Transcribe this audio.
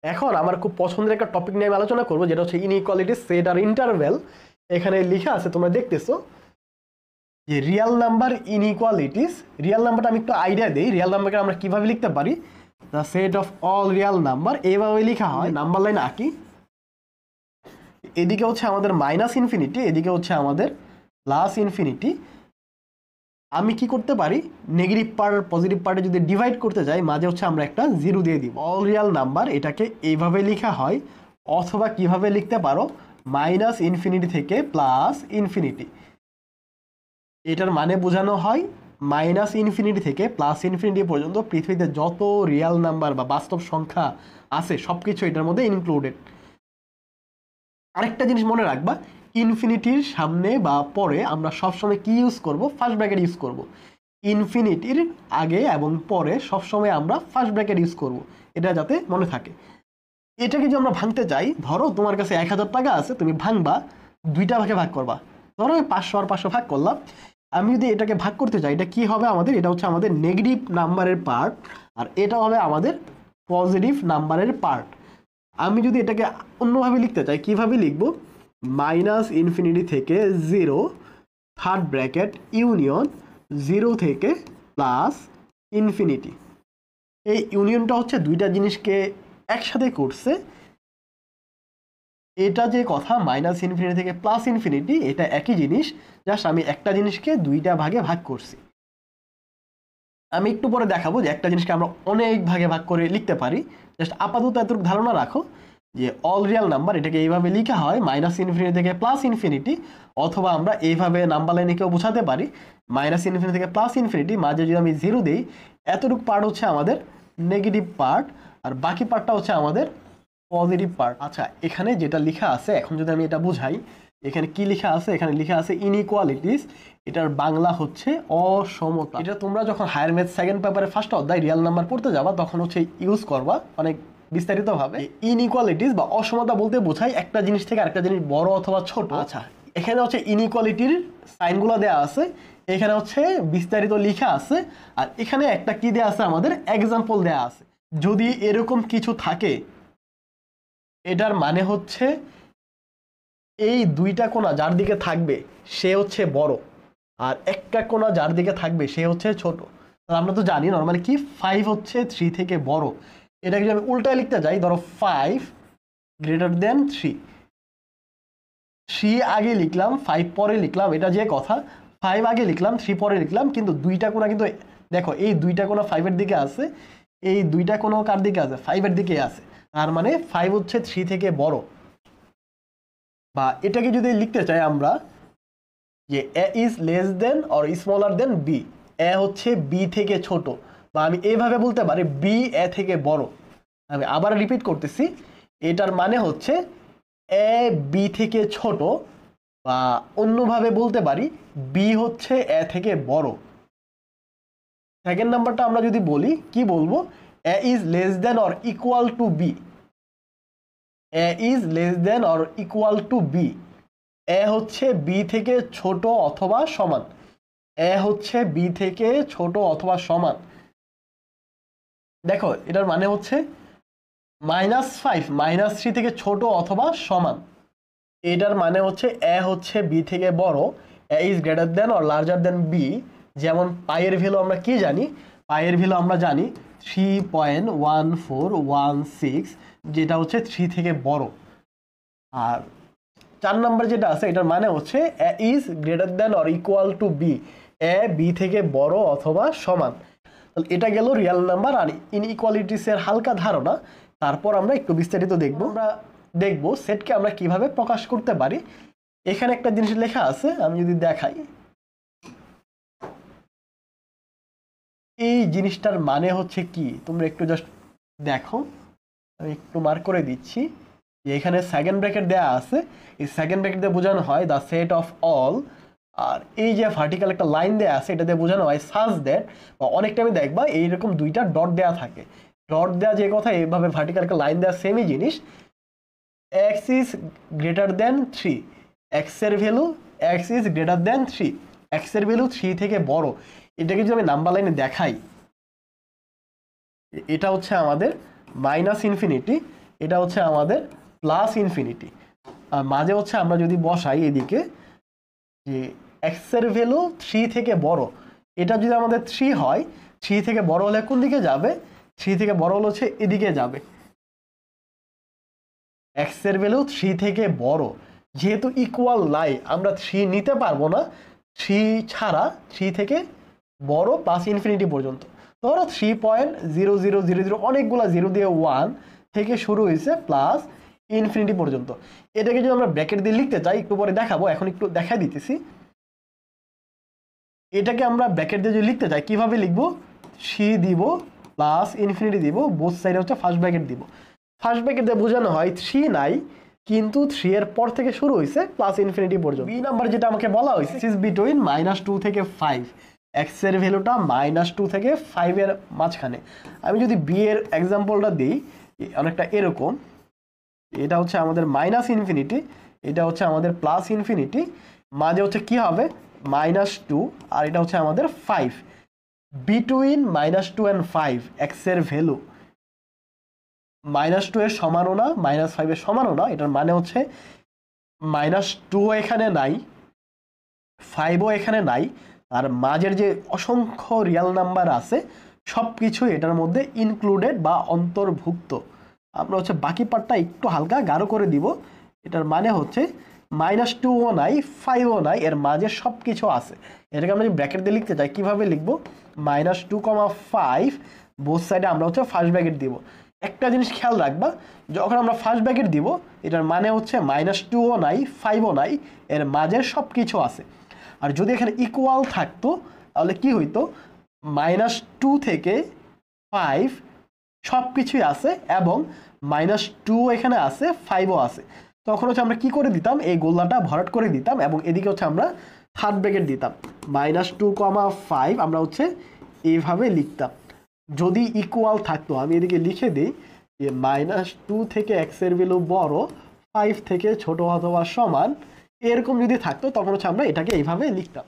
এখন আমার খুব পছন্দের একটা টপিক নিয়ে আমি আলোচনা করবো, যেটা হচ্ছে ইনইকুয়ালিটি সেট আর ইন্টারভ্যাল। এখানে লেখা আছে, তোমরা দেখতেছো যে রিয়েল নাম্বার ইনইকুয়ালিটিস। রিয়েল নাম্বারটা আমি একটু আইডিয়া দিই, রিয়েল নাম্বারকে আমরা কিভাবে লিখতে পারি। The set of all real number এইভাবে লেখা হয়। নাম্বার লাইন আঁকি, এদিকে হচ্ছে আমাদের মাইনাস ইনফিনিটি, এদিকে হচ্ছে আমাদের প্লাস ইনফিনিটি। আমি কি করতে পারি, নেগেটিভ পার্ট পজিটিভ পার্টে যদি ডিভাইড করতে যাই, মাঝে হচ্ছে আমরা একটা জিরো দিয়ে দিব। অল রিয়েল নাম্বার এটাকে এইভাবে লেখা হয়, অথবা কিভাবে লিখতে পারো, মাইনাস ইনফিনিটি থেকে প্লাস ইনফিনিটি। এটার মানে বোঝানো হয় মাইনাস ইনফিনিটি থেকে প্লাস ইনফিনিটি পর্যন্ত পৃথিবীতে যত রিয়েল নাম্বার বা বাস্তব সংখ্যা আছে সব কিছু এটার মধ্যে ইনক্লুডেড। আরেকটা জিনিস মনে রাখবা, ইনফিনিটির সামনে বা পরে আমরা সবসময় কি ইউজ করব, ফার্স্ট ব্র্যাকেট ইউজ করব। ইনফিনিটির আগে এবং পরে সবসময় আমরা ফার্স্ট ব্র্যাকেট ইউজ করব, এটা যাতে মনে থাকে। এটাকে যদি আমরা ভাঙতে চাই, ধরো তোমার কাছে 1000 টাকা আছে, তুমি ভাঙবা, দুইটা ভাগে ভাগ করবা। ধরো আমি 500 আর 500 ভাগ করলাম। আমি যদি এটাকে ভাগ করতে চাই, এটা কি হবে আমাদের, এটা হচ্ছে আমাদের নেগেটিভ নাম্বারের পার্ট, আর এটা হবে আমাদের পজিটিভ নাম্বারের পার্ট। আমি যদি এটাকে অন্যভাবে লিখতে চাই, কিভাবে লিখবো, মাইনাস ইনফিনিটি থেকে 0 থার্ড ব্র্যাকেট ইউনিয়ন 0 থেকে প্লাস ইনফিনিটি। এই ইউনিয়নটা হচ্ছে দুইটা জিনিসকে একসাথে করছে। এটা যে কথা মাইনাস ইনফিনিটি থেকে প্লাস ইনফিনিটি, এটা একই জিনিস, জাস্ট আমি একটা জিনিসকে দুইটা ভাগে ভাগ করছি। আমি একটু পরে দেখাবো যে একটা জিনিসকে আমরা অনেক ভাগে ভাগ করে লিখতে পারি। জাস্ট আপাতত এতটুকু ধারণা রাখো যে অল রিয়েল নাম্বার এটাকে এইভাবে লেখা হয়, মাইনাস ইনফিনিটি থেকে প্লাস ইনফিনিটি, অথবা আমরা এইভাবে নাম্বার লাইনে কেউ বোঝাতে পারি, মাইনাস ইনফিনিটি থেকে প্লাস ইনফিনিটি, মাঝে যদি আমি জিরো দিই, এতটুকু পার্ট হচ্ছে আমাদের নেগেটিভ পার্ট, আর বাকি পার্টটা হচ্ছে আমাদের পজিটিভ পার্ট। আচ্ছা, এখানে যেটা লেখা আছে, এখন যদি আমি এটা বুঝাই, এখানে কি লেখা আছে, এখানে লেখা আছে ইনইকুয়ালিটিস, এটার বাংলা হচ্ছে অসমতা। এটা তোমরা যখন হায়ার ম্যাথ সেকেন্ড পেপারে ফার্স্ট অধ্যায় রিয়েল নাম্বার পড়তে যাবা, তখন হচ্ছে ইউজ করবা অনেক বিস্তারিতভাবে। ইনইকুয়ালিটিস বা অসমতা বলতে বোঝায় একটা জিনিস থেকে আরেকটা জিনিস বড় অথবা ছোট। আচ্ছা, এখানে হচ্ছে ইনইকুয়ালিটির সাইনগুলো দেওয়া আছে, এখানে হচ্ছে বিস্তারিত লেখা আছে, আর এখানে একটা কি দেওয়া আছে, আমাদের এক্সাম্পল দেওয়া আছে। যদি এরকম কিছু থাকে, এটার মানে হচ্ছে এই দুইটা কোণা যার দিকে থাকবে সে হচ্ছে বড়, আর একটা কোণা যার দিকে থাকবে সে হচ্ছে ছোট। আমরা তো জানি নর্মালি কি 5 হচ্ছে 3 থেকে বড়। এটাকে যদি আমি উল্টায় লিখতে যাই, ধরো 5 গ্রেটার দেন 3, 3 আগে লিখলাম 5 পরে লিখলাম, এটা যে কথা, 5 আগে লিখলাম 3 পরে লিখলাম, কিন্তু দুইটা কোণা কিন্তু দেখো, এই দুইটা কোণা 5-এর দিকে আছে, এই দুইটা কোণা কার দিকে আছে, 5-এর দিকে আছে। তার মানে 5 হচ্ছে 3 থেকে বড়। বা এটাকে যদি লিখতে চাই আমরা যে A is less than or smaller than B, A হচ্ছে বি থেকে ছোট, বা আমি এইভাবে বলতে পারি বি এ থেকে বড়। আমি আবার রিপিট করতেছি, এটার মানে হচ্ছে এ বি থেকে ছোট, বা অন্যভাবে বলতে পারি বি হচ্ছে এ থেকে বড়। সেকেন্ড নাম্বারটা আমরা যদি বলি, কি বলবো, A is less than or equal to B, A is less than or equal to B, A হচ্ছে বি থেকে ছোট অথবা সমান, এ হচ্ছে বি থেকে ছোট অথবা সমান। দেখো, এটার মানে হচ্ছে -5 -3 থেকে ছোট অথবা সমান। এটার মানে হচ্ছে এ হচ্ছে বি থেকে বড়, A is greater than or larger than B. যেমন পাইয়ের ভ্যালু আমরা কি জানি, পাইয়ের ভ্যালু আমরা জানি 3.1416, যেটা হচ্ছে 3 থেকে বড়। আর 4 নম্বর যেটা আছে, এটার মানে হচ্ছে A is greater than or equal to B, A B থেকে বড় অথবা সমান। এটা গেল রিয়েল নাম্বার আর ইনইকুয়ালিটিসের হালকা ধারণা। তারপর আমরা একটু বিস্তারিত দেখব। আমরা দেখব সেটকে আমরা কিভাবে প্রকাশ করতে পারি। এখানে একটা জিনিস লেখা আছে, আমি যদি দেখাই, এই জিনিসটার মানে হচ্ছে কি, তোমরা একটু জাস্ট দেখো, আমি একটু মার্ক করে দিচ্ছি যে এখানে সেকেন্ড ব্র্যাকেট দেওয়া আছে, এই সেকেন্ড ব্র্যাকেট দিয়ে বোঝানো হয় দ্য সেট অফ অল, আর এই যে ভার্টিক্যাল একটা লাইন দেওয়া আছে এটা দিয়ে বোঝানো হয় সাজ দ্যাট, বা অনেক টাইমে দেখবা এইরকম দুইটা ডট দেওয়া থাকে। ডট দেওয়া যে কথা, এইভাবে ভার্টিক্যাল একটা লাইন দেওয়া সেমই জিনিস। এক্স ইজ গ্রেটার দেন 3, এক্সের ভ্যালু এক্স ইজ গ্রেটার দেন 3, এক্সের ভ্যালু 3 থেকে বড়। এটাকে যদি আমি নাম্বার লাইনে দেখাই, এটা হচ্ছে আমাদের মাইনাস ইনফিনিটি, এটা হচ্ছে আমাদের প্লাস ইনফিনিটি। আর মাঝে হচ্ছে আমরা যদি বসাই এদিকে যে এক্স এর ভ্যালু 3 থেকে বড়, এটা যদি আমাদের 3 হয়, 3 থেকে বড় হলে কোন দিকে যাবে? 3 থেকে বড় হলে হচ্ছে এদিকে যাবে। এক্স এর ভ্যালু 3 থেকে বড়, যেহেতু ইকুয়াল নাই আমরা 3 নিতে পারবো না, 3 ছাড়া 3 থেকে বড় প্লাস ইনফিনিটি পর্যন্ত। ধরো 3.0000 অনেকগুলা জিরো দিয়ে 1 থেকে শুরু হয়েছে প্লাস ইনফিনিটি পর্যন্ত। এটাকে যদি আমরা ব্র্যাকেট দিয়ে লিখতে চাই, একটু পরে দেখাবো, এখন একটু দেখাই দিতেছি। এটাকে আমরা ব্র্যাকেট দিয়ে যদি লিখতে চাই কিভাবে লিখবো? 3 দিব প্লাস ইনফিনিটি দিব, বোথ সাইডে হচ্ছে ফার্স্ট ব্র্যাকেট দিব। ফার্স্ট ব্র্যাকেট দিয়ে বোঝানো হয় 3 নাই, কিন্তু 3 এর পর থেকে শুরু হয়েছে প্লাস ইনফিনিটি পর্যন্ত। বি নাম্বার যেটা আমাকে বলা হয়েছে ইজ বিটুইন -2 থেকে 5, এক্স এর ভ্যালুটা -2 থেকে 5 এর মাঝখানে। আমি যদি বি এর এক্সাম্পলটা দিই, অনেকটা এরকম, এটা হচ্ছে আমাদের মাইনাস ইনফিনিটি, এটা হচ্ছে আমাদের প্লাস ইনফিনিটি, মাঝে হচ্ছে কি হবে? -2, আর এটা হচ্ছে আমাদের 5। বিটুইন -2 and 5 এক্স এর ভ্যালু -2 এর সমানও না, -5 এর সমানও না। এটার মানে হচ্ছে -2 এখানে নাই, 5ও এখানে নাই, আর মাঝের যে অসংখ্য রিয়েল নাম্বার আছে সব কিছুই এটার মধ্যে ইনক্লুডেড বা অন্তর্ভুক্ত। আমরা হচ্ছে বাকি পার্টটা একটু হালকা গাঢ় করে দিব। এটার মানে হচ্ছে -2ও নাই, 5ও নাই, এর মাঝে সব কিছু আছে। এটাকে আমরা যদি ব্র্যাকেট দিয়ে লিখতে চাই কিভাবে লিখবো? -2,5 বোথ সাইডে আমরা হচ্ছে ফার্স্ট ব্র্যাকেট দিব। একটা জিনিস খেয়াল রাখবা, যখন আমরা ফার্স্ট ব্র্যাকেট দিব এটার মানে হচ্ছে -2ও নাই, 5ও নাই, এর মাঝে সব কিছু আছে। আর যদি এখানে ইকুয়াল থাকতো তাহলে কি হইতো? -2 থেকে 5 সব কিছুই আছে এবং -2 এখানে আছে, 5ও আছে। তখন হচ্ছে আমরা কি করে দিতাম? এই গোলাটা ভরাট করে দিতাম এবং এদিকে হচ্ছে আমরা থার্ড ব্র্যাকেট দিতাম। -2,5 আমরা হচ্ছে এইভাবে লিখতাম। যদি ইকুয়াল থাকতো, আমি এদিকে লিখে দিই যে -2 থেকে এক্স এর ভ্যালু বড়, 5 থেকে ছোট অথবা সমান, এরকম যদি থাকতো তখন হচ্ছে আমরা এটাকে এইভাবে লিখতাম।